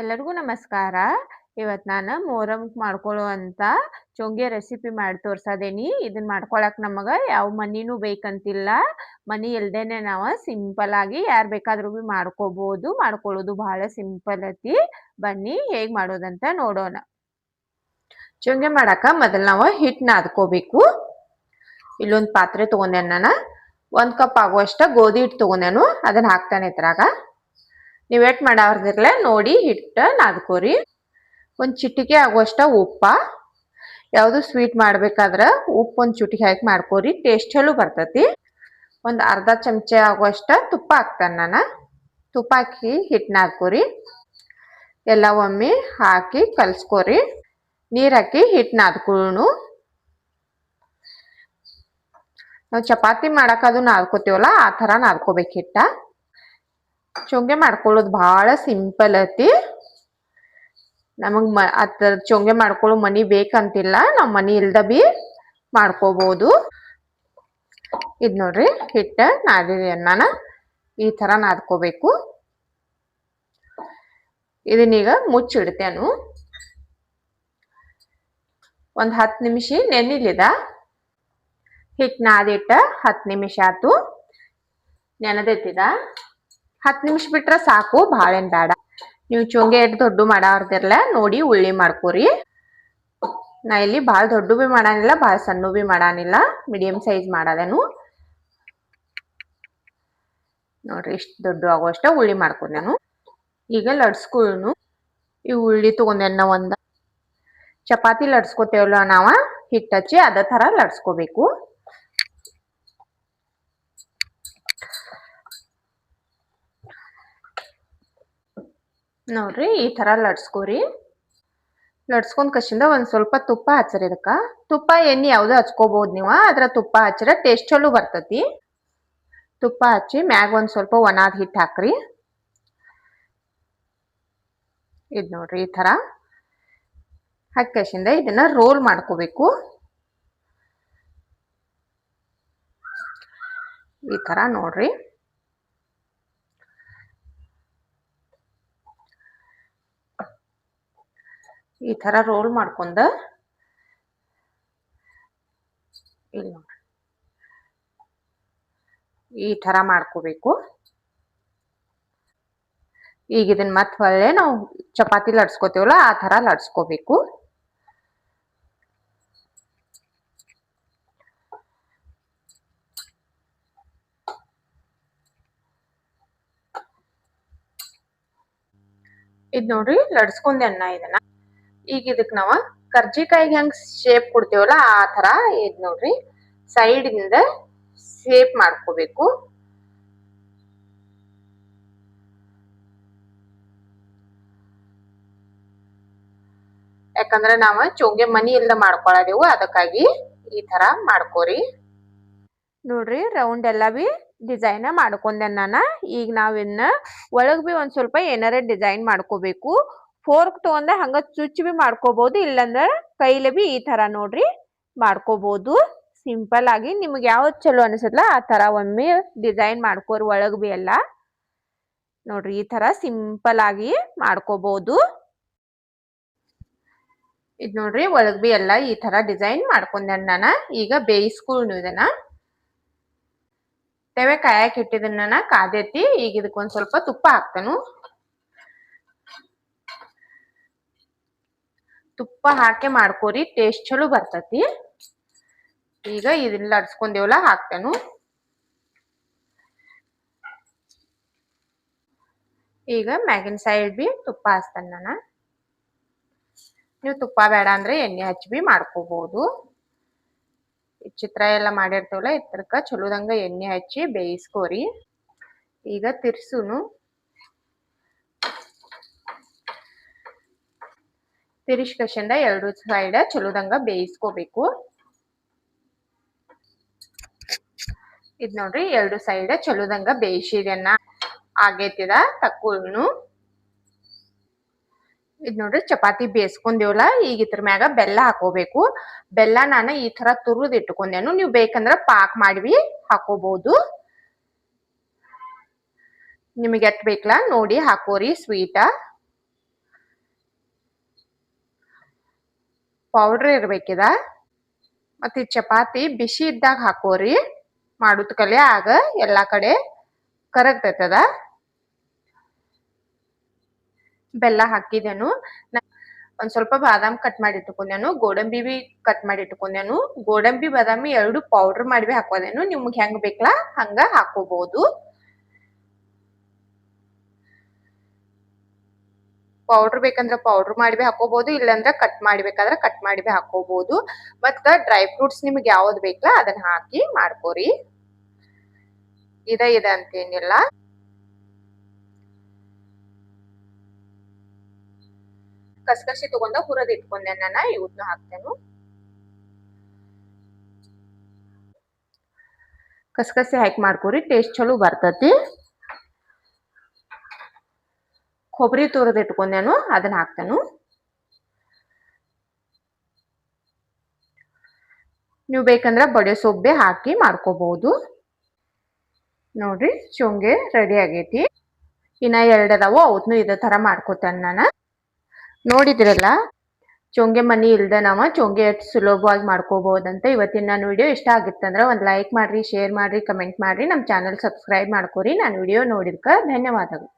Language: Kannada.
ಎಲ್ಲರಿಗೂ ನಮಸ್ಕಾರ. ಇವತ್ತು ನಾನು ಮೊಹರಂಗೆ ಮಾಡ್ಕೊಳ್ಳುವಂಥ ಚೋಂಗೆ ರೆಸಿಪಿ ಮಾಡಿ ತೋರ್ಸದೇನಿ. ಇದನ್ನ ಮಾಡ್ಕೊಳಕ್ ನಮಗೆ ಯಾವ ಮನಿನೂ ಬೇಕಂತಿಲ್ಲ. ಮನಿ ಇಲ್ದೇನೆ ನಾವು ಸಿಂಪಲ್ ಆಗಿ ಯಾರು ಬೇಕಾದ್ರೂ ಬಿ ಮಾಡ್ಕೋಬಹುದು. ಮಾಡ್ಕೊಳ್ಳೋದು ಬಹಳ ಸಿಂಪಲ್ ಐತಿ. ಬನ್ನಿ ಹೇಗೆ ಮಾಡೋದಂತ ನೋಡೋಣ. ಚೋಂಗೆ ಮಾಡಾಕ ಮೊದಲು ನಾವು ಹಿಟ್ಟು ನಾದ್ಕೋಬೇಕು. ಇಲ್ಲೊಂದು ಪಾತ್ರೆ ತಗೊಂಡೆ ನಾನು. 1 ಕಪ್ ಆಗುವಷ್ಟು ಗೋಧಿ ಹಿಟ್ಟು ತಗೊಂಡೆನು. ಅದನ್ನ ಹಾಕ್ತಾನೆ ಇದ್ರಾಗ. ನೀವು ಎಟ್ ಮಾಡಾರ್ದಿರ್ಲೆ ನೋಡಿ ಹಿಟ್ಟು ನಾದ್ಕೋರಿ. ಒಂದು ಚಿಟಿಕೆ ಆಗುವಷ್ಟ ಉಪ್ಪ. ಯಾವುದು ಸ್ವೀಟ್ ಮಾಡ್ಬೇಕಾದ್ರೆ ಉಪ್ಪು ಒಂದು ಚಿಟಿಕೆ ಹಾಕಿ ಮಾಡ್ಕೋರಿ, ಟೇಸ್ಟ್ ಚಲೋ ಬರ್ತೈತಿ. ಒಂದು ಅರ್ಧ ಚಮಚ ಆಗುವಷ್ಟ ತುಪ್ಪ ಹಾಕ್ತಾನೆ ನಾನು. ತುಪ್ಪ ಹಾಕಿ ಹಿಟ್ಟು ನಾದ್ಕೋರಿ. ಎಲ್ಲ ಒಮ್ಮೆ ಹಾಕಿ ಕಲ್ಸ್ಕೋರಿ. ನೀರು ಹಾಕಿ ಹಿಟ್ಟು ನಾದ್ಕೊಳ್ಳೋಣ. ನಾವು ಚಪಾತಿ ಮಾಡಾಕದು ನಾದ್ಕೋತೀವಲ್ಲ ಆ ಥರ ನಾದ್ಕೋಬೇಕು ಹಿಟ್ಟ. ಚೋಂಗೆ ಮಾಡ್ಕೊಳ್ಳೋದು ಬಹಳ ಸಿಂಪಲ್ ಐತಿ. ನಮಗೆ ಚೋಂಗೆ ಮಾಡ್ಕೊಳ್ಳೋ ಮನಿ ಬೇಕಂತಿಲ್ಲ, ನಾವು ಮನಿ ಇಲ್ದ ಬಿ ಮಾಡ್ಕೋಬಹುದು. ಇದು ನೋಡ್ರಿ ಹಿಟ್ಟ ನಾದಿನ ಈ ತರ ನಾದ್ಕೋಬೇಕು. ಇದನ್ನೀಗ ಮುಚ್ಚಿಡ್ತೇನು. ಒಂದು 10 ನಿಮಿಷ ನೆನಿಲಿದ. ಹಿಟ್ಟು ನಾದಿಟ್ಟ 10 ನಿಮಿಷ ಆತು. ನೆನೆದೈತಿದ 10 ನಿಮಿಷ ಬಿಟ್ರೆ ಸಾಕು, ಭಾಳ ಏನ್ ಬೇಡ. ನೀವು ಚೋಂಗೆ ಎಷ್ಟು ದೊಡ್ಡ ಮಾಡಾರ್ದಿರ್ಲ ನೋಡಿ ಉಳ್ಳಿ ಮಾಡ್ಕೋರಿ. ನಾ ಇಲ್ಲಿ ಭಾಳ ದೊಡ್ಡ ಬಿ ಮಾಡಾನಿಲ್ಲ, ಭಾಳ ಸಣ್ಣ ಬಿ ಮಾಡಾನಿಲ್ಲ, ಮೀಡಿಯಂ ಸೈಜ್ ಮಾಡದೇನು. ನೋಡ್ರಿ ಇಷ್ಟು ದೊಡ್ಡ ಆಗುವಷ್ಟ ಉಳ್ಳಿ ಮಾಡ್ಕೊಂಡು ನಾನು ಈಗ ಲಡ್ಸ್ಕೊಳ್ಳೋನು. ಈ ಉಳ್ಳಿ ತಗೊಂಡೆನ ಒಂದು ಚಪಾತಿ ಲಡ್ಸ್ಕೊತೇವಲ್ಲ ನಾವ ಹಿಟ್ಟು ಹಚ್ಚಿ ಅದೇ ಥರ ಲಡ್ಸ್ಕೋಬೇಕು. ನೋಡ್ರಿ ಈ ತರ ಲಡ್ಸ್ಕೋರಿ. ಲಡ್ಸ್ಕೊಂಡ್ ಕಸಿಂದ ಒಂದ್ ಸ್ವಲ್ಪ ತುಪ್ಪ ಹಚ್ಚರಿ. ಇದಕ್ಕ ತುಪ್ಪ ಎಣ್ಣೆ ಯಾವ್ದು ಹಚ್ಕೋಬಹುದು ನೀವು. ಅದ್ರ ತುಪ್ಪ ಹಚ್ಚಿರ ಟೇಸ್ಟ್ ಚಲೋ ಬರ್ತತಿ. ತುಪ್ಪ ಹಚ್ಚಿ ಮ್ಯಾಗ ಒಂದ್ ಸ್ವಲ್ಪ ಒಣಾದ ಹಿಟ್ಟು ಹಾಕ್ರಿ. ಇದ್ ನೋಡ್ರಿ ಈ ತರ ಹಾಕಿ ಕಸಿಂದ ಇದನ್ನ ರೋಲ್ ಮಾಡ್ಕೋಬೇಕು. ಈ ತರ ನೋಡ್ರಿ. ಈ ತರ ರೋಲ್ ಮಾಡ್ಕೊಂಡ ಇಲ್ಲಿ ನೋಡ್ರಿ ಈ ತರ ಮಾಡ್ಕೋಬೇಕು. ಈಗ ಇದನ್ನ ಮತ್ತೆ ಹೊಳ್ಳೆ ನಾವು ಚಪಾತಿ ಲಡ್ಸ್ಕೋತೀವಲ್ಲ ಆ ತರ ಲಡ್ಸ್ಕೋಬೇಕು. ಇದ್ ನೋಡ್ರಿ ಲಡ್ಸ್ಕೊಂಡೆ ಅನ್ನ ಇದನ್ನ. ಈಗ ಇದಕ್ ನಾವ ಕರ್ಜಿಕಾಯಿಗೆ ಹೆಂಗ್ ಶೇಪ್ ಕೊಡ್ತೇವಲ್ಲ ಆ ತರ ಇದ್ ನೋಡ್ರಿ ಸೈಡ್ ಇಂದ ಶೇಪ್ ಮಾಡ್ಕೋಬೇಕು. ಯಾಕಂದ್ರೆ ನಾವ ಚೋಂಗೆ ಮನಿ ಇಲ್ದ ಮಾಡ್ಕೊಳದೇವು, ಅದಕ್ಕಾಗಿ ಈ ತರ ಮಾಡ್ಕೋರಿ. ನೋಡ್ರಿ ರೌಂಡ್ ಎಲ್ಲ ಬಿ ಡಿಸೈನ್ ಮಾಡ್ಕೊಂಡೆ ನಾನ. ಈಗ ನಾವಿನ್ನ ಒಳಗ್ ಬಿ ಒಂದ್ ಸ್ವಲ್ಪ ಏನಾರ ಡಿಸೈನ್ ಮಾಡ್ಕೋಬೇಕು. ಫೋರ್ಕ್ ತಗೊಂಡ ಹಂಗ ಚುಚ್ ಬಿ ಮಾಡ್ಕೋಬಹುದು, ಇಲ್ಲಂದ್ರ ಕೈಲೆ ಬಿ ಈ ತರ ನೋಡ್ರಿ ಮಾಡ್ಕೋಬಹುದು. ಸಿಂಪಲ್ ಆಗಿ ನಿಮ್ಗೆ ಯಾವ್ದು ಚಲೋ ಅನ್ಸತ್ಲ ಆ ತರ ಒಮ್ಮೆ ಡಿಸೈನ್ ಮಾಡ್ಕೋರಿ. ಒಳಗ್ ಬಿ ಎಲ್ಲ ನೋಡ್ರಿ ಈ ತರ ಸಿಂಪಲ್ ಆಗಿ ಮಾಡ್ಕೋಬಹುದು. ಇದ್ ನೋಡ್ರಿ ಒಳಗ್ ಬಿ ಎಲ್ಲ ಈ ತರ ಡಿಸೈನ್ ಮಾಡ್ಕೊಂಡೆ ನಾನ. ಈಗ ಬೇಯಿಸ್ಕೊಂಡು ಇದನ್ನ ತೆವೆ ಕಾಯಕ್ ಇಟ್ಟಿದ್ದನ್ನ ಕಾದೈತಿ. ಈಗ ಇದಕ್ಕೆ ಒಂದ್ ಸ್ವಲ್ಪ ತುಪ್ಪ ಹಾಕ್ತಾನು. ತುಪ್ಪ ಹಾಕಿ ಮಾಡ್ಕೋರಿ, ಟೇಸ್ಟ್ ಚಲೋ ಬರ್ತತಿ. ಈಗ ಇದನ್ನ ಲಡ್ಸ್ಕೊಂಡೇವಲ್ಲ ಹಾಕ್ತಾನು. ಈಗ ಮ್ಯಾಗಿನ ಸೈಡ್ ಬಿ ತುಪ್ಪ ಹಚ್ತಾನ ನಾನ. ನೀವು ತುಪ್ಪ ಬೇಡ ಅಂದ್ರೆ ಎಣ್ಣೆ ಹಚ್ಚಿ ಬಿ ಮಾಡ್ಕೋಬಹುದು. ಚಿತ್ರ ಎಲ್ಲ ಮಾಡಿರ್ತೇವಲ್ಲ ಇತ್ರಕ್ಕ ಚಲೋದಂಗ ಎಣ್ಣೆ ಹಚ್ಚಿ ಬೇಯಿಸ್ಕೋರಿ. ಈಗ ತಿರ್ಸುನು. ತಿರ್ಸ್ ಕಸಿಂದ ಎರಡು ಸೈಡ್ ಚಲೋದಂಗ ಬೇಯಿಸ್ಕೋಬೇಕು. ಇದ್ ನೋಡ್ರಿ ಎರಡು ಸೈಡ್ ಚಲೋದಂಗ ಬೇಯಿಸಿದೆನ್ನ ಆಗೈತಿದ ತಕ್ಕೊಳ್ಳು. ಇದ್ ನೋಡ್ರಿ ಚಪಾತಿ ಬೇಯಿಸ್ಕೊಂಡೇವಲ್ಲ. ಈಗ ಇದ್ರ ಮ್ಯಾಗ ಬೆಲ್ಲ ಹಾಕೋಬೇಕು. ಬೆಲ್ಲ ನಾನು ಈ ತರ ತುರಿದ್ ಇಟ್ಕೊಂಡೇನು. ನೀವು ಬೇಕಂದ್ರ ಪಾಕ್ ಮಾಡಿ ಹಾಕೋಬಹುದು. ನಿಮಗೆ ಎಷ್ಟ್ ಬೇಕಲ್ಲ ನೋಡಿ ಹಾಕೋರಿ ಸ್ವೀಟ. ಪೌಡ್ರ್ ಇರ್ಬೇಕಿದ. ಮತ್ತು ಈ ಚಪಾತಿ ಬಿಸಿ ಇದ್ದಾಗ ಹಾಕೋರಿ, ಮಾಡುತ್ತ ಕಲೆ ಆಗ ಎಲ್ಲ ಕಡೆ ಕರಗ್ತೈತದ. ಬೆಲ್ಲ ಹಾಕಿದೆನು. ಒಂದ್ ಸ್ವಲ್ಪ ಬಾದಾಮ್ ಕಟ್ ಮಾಡಿ ಇಟ್ಕೊಂಡೆನು, ಗೋಡಂಬಿ ಬಿ ಕಟ್ ಮಾಡಿ ಇಟ್ಕೊಂಡೆನು. ಗೋಡಂಬಿ ಬಾದಾಮಿ ಎರಡು ಪೌಡರ್ ಮಾಡಿ ಬಿ ಹಾಕೋದೇನು, ನಿಮ್ಗೆ ಹೆಂಗ್ ಬೇಕಲ್ಲ ಹಂಗ ಹಾಕೋಬಹುದು. ಪೌಡರ್ ಬೇಕಂದ್ರ ಪೌಡರ್ ಮಾಡಿ ಬಿ ಹಾಕೋಬಹುದು, ಇಲ್ಲಾಂದ್ರ ಕಟ್ ಮಾಡ್ಬೇಕಾದ್ರ ಕಟ್ ಮಾಡಿ ಬಿ ಹಾಕೋಬಹುದು. ಮತ್ತ ಡ್ರೈ ಫ್ರೂಟ್ಸ್ ನಿಮ್ಗೆ ಯಾವ್ದು ಬೇಕಲ್ಲ ಅದನ್ನ ಹಾಕಿ ಮಾಡ್ಕೋರಿ. ಇದೆ ಅಂತೇನಿಲ್ಲ. ಕಸ್ಕಸಿ ತಗೊಂಡ ಹುರದ್ ಇಟ್ಕೊಂಡೆ ನಾನು, ಇವತ್ನು ಹಾಕ್ತೇನು. ಕಸ್ಕಸಿ ಹಾಕಿ ಮಾಡ್ಕೋರಿ, ಟೇಸ್ಟ್ ಚಲೋ ಬರ್ತತಿ. ಕೊಬ್ಬರಿ ತುರದ್ ಇಟ್ಕೊಂಡೇನು, ಅದನ್ನ ಹಾಕ್ತೇನು. ನೀವು ಬೇಕಂದ್ರ ಬಡೆ ಸೊಪ್ಪೆ ಹಾಕಿ ಮಾಡ್ಕೋಬಹುದು. ನೋಡ್ರಿ ಶೋಂಗೆ ರೆಡಿ ಆಗೈತಿ. ಇನ್ನ 2 ಅದಾವು, ಅವತ್ನು ಇದೇ ತರ ಮಾಡ್ಕೋತೇನೆ ನಾನು. ನೋಡಿದ್ರಲ್ಲ ಚೋಂಗೆ ಮನಿ ಇಲ್ದ ನಾವ ಚೋಂಗೆ ಎಷ್ಟು ಸುಲಭವಾಗಿ ಮಾಡ್ಕೋಬಹುದಂತ. ಇವತ್ತಿನ ನನ್ನ ವಿಡಿಯೋ ಇಷ್ಟ ಆಗಿತ್ತಂದ್ರ ಒಂದು ಲೈಕ್ ಮಾಡ್ರಿ, ಶೇರ್ ಮಾಡ್ರಿ, ಕಮೆಂಟ್ ಮಾಡ್ರಿ, ನಮ್ಮ ಚಾನಲ್ ಸಬ್ಸ್ಕ್ರೈಬ್ ಮಾಡ್ಕೋರಿ. ನಾನು ವಿಡಿಯೋ ನೋಡಿದ್ಕ ಧನ್ಯವಾದಗಳು.